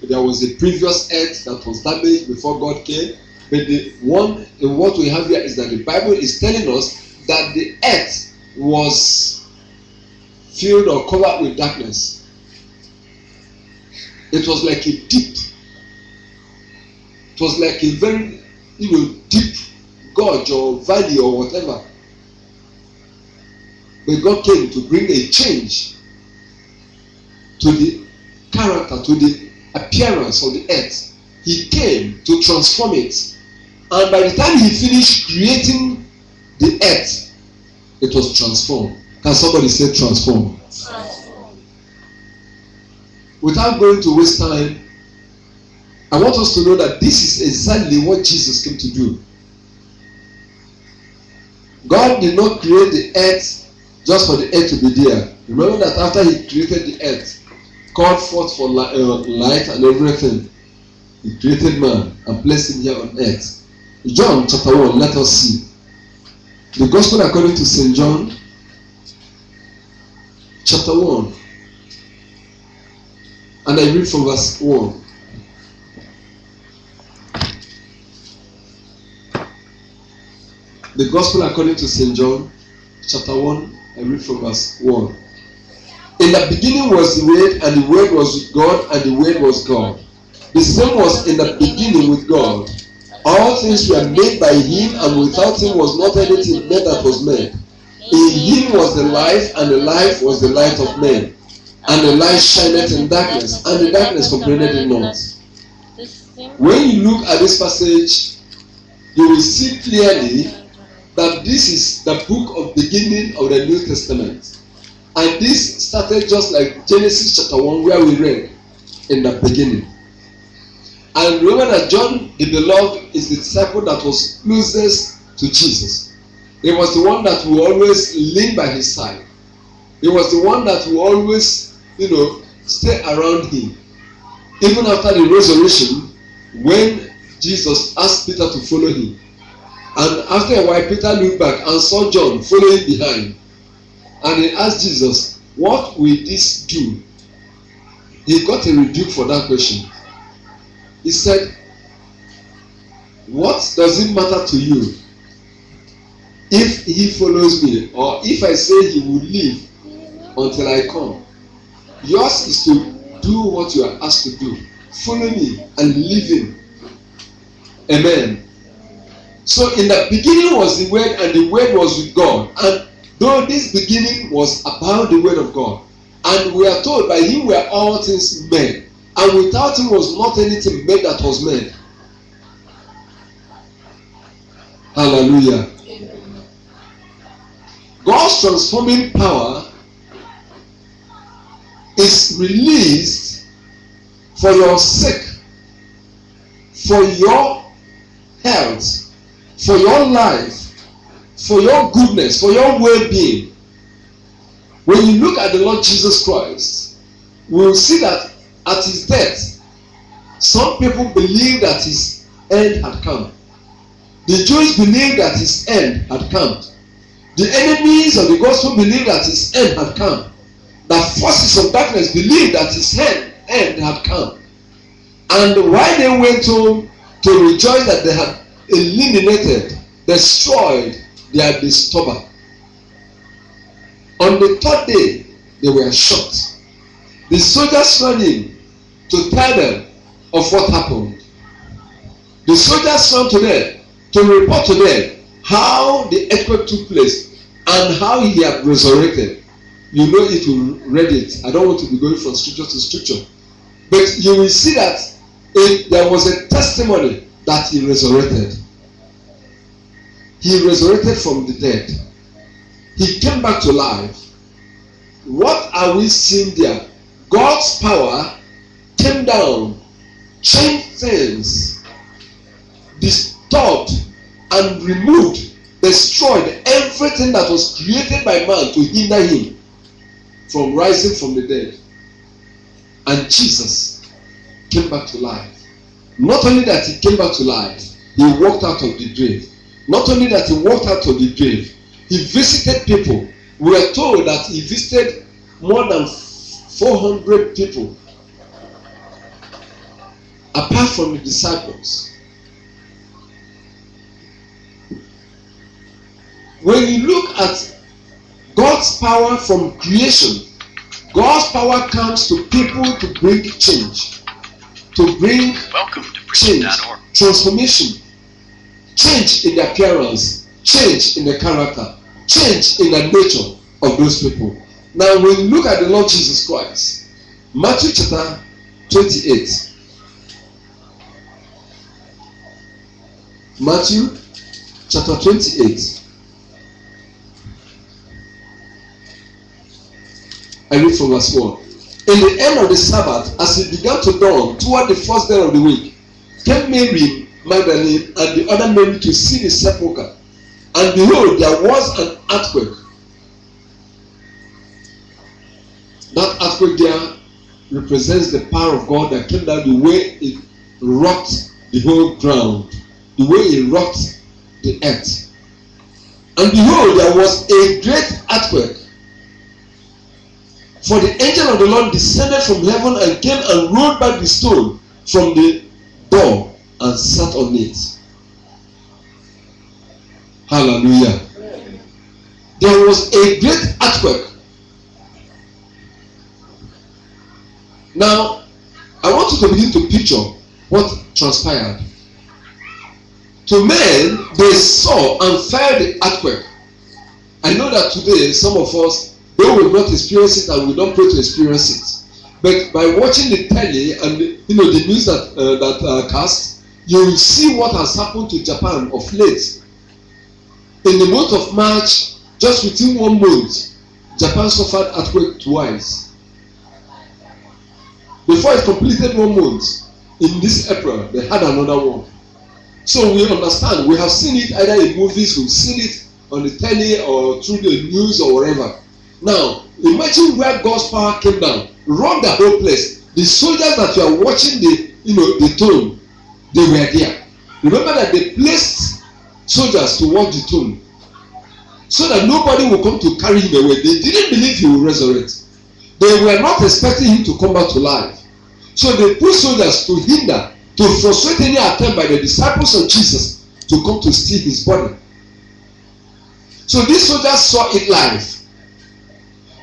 there was a previous earth that was damaged before God came. But what we have here is that the Bible is telling us that the earth was filled or covered with darkness. It was like a deep. It was like a very, deep gorge or valley or whatever. But God came to bring a change to the character, to the appearance of the earth. He came to transform it. And by the time he finished creating the earth, it was transformed. Can somebody say transform? Transform. Without going to waste time, I want us to know that this is exactly what Jesus came to do. God did not create the earth just for the earth to be there. Remember that after he created the earth, called forth for light and everything, he created man and placed him here on earth. John chapter 1, let us see. The Gospel according to St. John, chapter 1. And I read from verse 1. The Gospel according to St. John, chapter 1, I read from verse 1. In the beginning was the Word, and the Word was with God, and the Word was God. The same was in the beginning with God. All things were made by him, and without him was not anything made that was made. In him was the life, and the life was the light of men. And the light shineth in darkness, and the darkness comprehended it not. When you look at this passage, you will see clearly that this is the book of beginning of the New Testament. And this started just like Genesis chapter 1, where we read in the beginning. And remember that John the Beloved is the disciple that was closest to Jesus. He was the one that will always lean by his side. He was the one that will always, stay around him. Even after the resurrection, when Jesus asked Peter to follow him. And after a while, Peter looked back and saw John following behind. And he asked Jesus, what will this do? He got a rebuke for that question. He said, what does it matter to you if he follows me, or if I say he will live until I come? Yours is to do what you are asked to do. Follow me and live in. Amen. So in the beginning was the Word, and the Word was with God. And though this beginning was about the Word of God, and we are told by him were all things made. And without him was not anything made that was made. Hallelujah. Amen. God's transforming power is released for your sake, for your health, for your life, for your goodness, for your well-being. When you look at the Lord Jesus Christ, we will see that at his death, some people believed that his end had come. The Jews believed that his end had come. The enemies of the gospel believed that his end had come. The forces of darkness believed that his end had come. And while they went home to rejoice that they had eliminated, destroyed their disturber, on the third day, they were shot. The soldiers ran in to tell them of what happened. The soldiers ran to them to report to them how the earthquake took place and how he had resurrected. You know it, will read it. I don't want to be going from scripture to scripture. But you will see that there was a testimony that he resurrected. He resurrected from the dead. He came back to life. What are we seeing there? God's power came down, changed things, disturbed and removed, destroyed everything that was created by man to hinder him from rising from the dead. And Jesus came back to life. Not only that he came back to life, he walked out of the grave. Not only that he walked out of the grave, he visited people. We are told that he visited more than 400 people. apart from the disciples. When you look at God's power from creation, God's power comes to people to bring change, to bring change, transformation, change in the appearance, change in the character, change in the nature of those people. Now, when you look at the Lord Jesus Christ, Matthew chapter 28. Matthew chapter 28. I read from verse 1. In the end of the Sabbath, as it began to dawn toward the first day of the week, came Mary Magdalene and the other Mary to see the sepulchre. And behold, there was an earthquake. That earthquake there represents the power of God that came down, the way it rocked the whole ground, the way it rocked the earth. And behold, there was a great earthquake. For the angel of the Lord descended from heaven and came and rolled back the stone from the door and sat on it. Hallelujah. There was a great earthquake. Now, I want you to begin to picture what transpired. To men, they saw and felt the earthquake. I know that today, some of us, they will not experience it and we don't pray to experience it. But by watching the telly and the news that cast, you will see what has happened to Japan of late. In the month of March, just within 1 month, Japan suffered earthquake twice. Before it completed 1 month, in this April, they had another one. So we understand, we have seen it either in movies, we've seen it on the telly or through the news or wherever. Now, imagine where God's power came down, rocked the whole place. The soldiers that you are watching the tomb, they were there. Remember that they placed soldiers to watch the tomb, so that nobody will come to carry him away. They didn't believe he will resurrect. They were not expecting him to come back to life. So they put soldiers to hinder, to frustrate any attempt by the disciples of Jesus to come to steal his body. So these soldiers saw it live.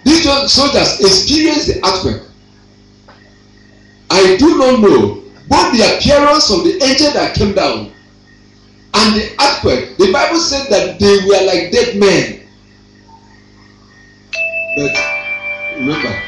These soldiers experienced the earthquake. I do not know both the appearance of the angel that came down and the earthquake. The Bible said that they were like dead men. But remember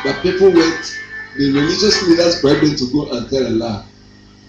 that people went, the religious leaders bribed them to go and tell a lie.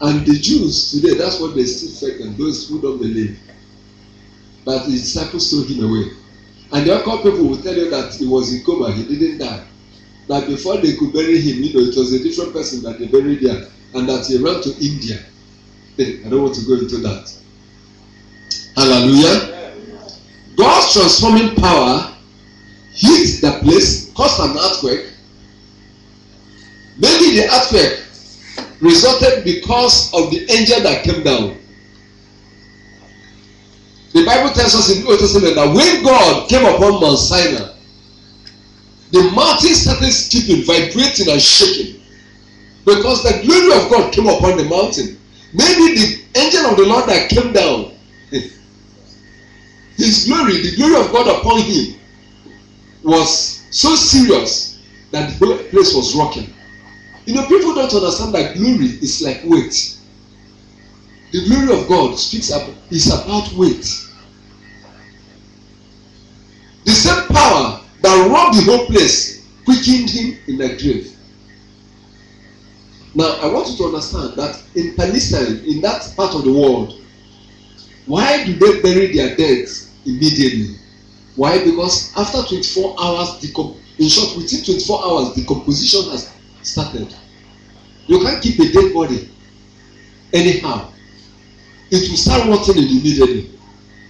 And the Jews today, that's what they still fake, and those who don't believe. But the disciples threw him away. And the occult people will tell you that he was in coma, he didn't die. That before they could bury him, it was a different person that they buried there, and that he ran to India. I don't want to go into that. Hallelujah. God's transforming power hit the place, caused an earthquake. Maybe the earthquake resulted because of the angel that came down. The Bible tells us in the Old Testament that when God came upon Mount Sinai, the mountain started skipping, vibrating and shaking, because the glory of God came upon the mountain. Maybe the angel of the Lord that came down, his glory, the glory of God upon him, was so serious that the whole place was rocking. People don't understand that glory is like weight. The glory of God is about weight. The same power that rocked the whole place quickened him in the grave. Now, I want you to understand that in Palestine, in that part of the world, why do they bury their dead immediately? Why? Because after 24 hours, in short, within 24 hours, decomposition has started. You can't keep a dead body anyhow. It will start rotting immediately.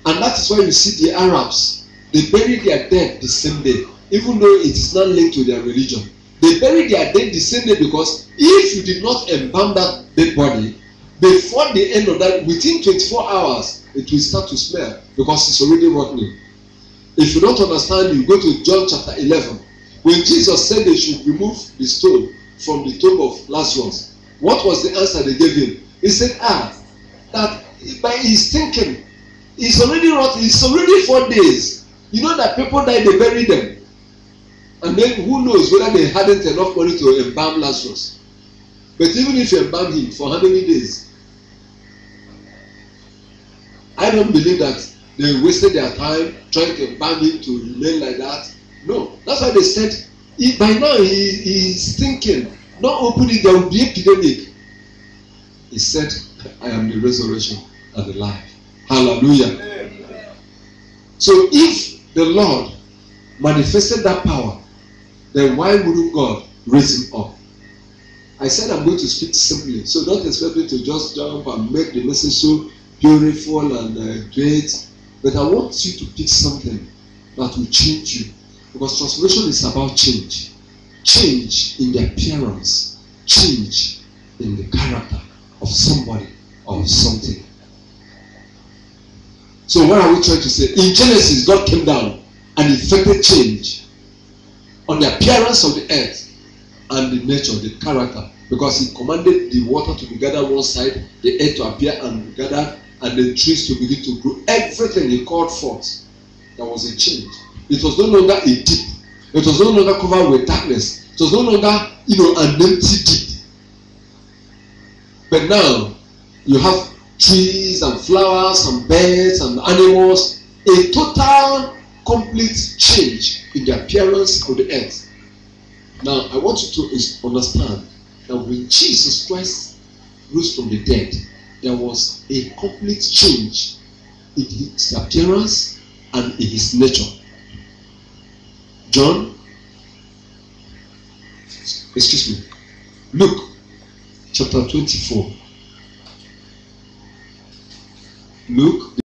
And that is why you see the Arabs, they bury their dead the same day, even though it is not linked to their religion. They bury their dead the same day because if you did not embalm that dead body, before the end of that, within 24 hours, it will start to smell because it's already rotting. If you don't understand, you go to John chapter 11. When Jesus said they should remove the stone from the tomb of Lazarus, What was the answer they gave him? He said, that by his thinking, it's already 4 days. You know that people died, they buried them. And then who knows whether they hadn't enough money to embalm Lazarus. But even if you embalm him, for how many days? I don't believe that they wasted their time trying to embalm him to remain like that. No, that's why they said, by now he is thinking, not openly there will be epidemic. He said, I am the resurrection and the life. Hallelujah. So if the Lord manifested that power, then why wouldn't God raise him up? I said I'm going to speak simply, so don't expect me to just jump and make the message so beautiful and great. But I want you to pick something that will change you, because transformation is about change. Change in the appearance, change in the character of somebody or something. So what are we trying to say? In Genesis, God came down and effected change on the appearance of the earth and the nature, the character, because he commanded the water to be gathered one side, the earth to appear and be gathered, and the trees to begin to grow. Everything he called forth. There was a change. It was no longer a deep. It was no longer covered with darkness. It was no longer, an empty deep. But now you have trees and flowers and birds and animals. A total, complete change in the appearance of the earth. Now, I want you to understand that when Jesus Christ rose from the dead, there was a complete change in his appearance and in his nature. Luke chapter 24. Luke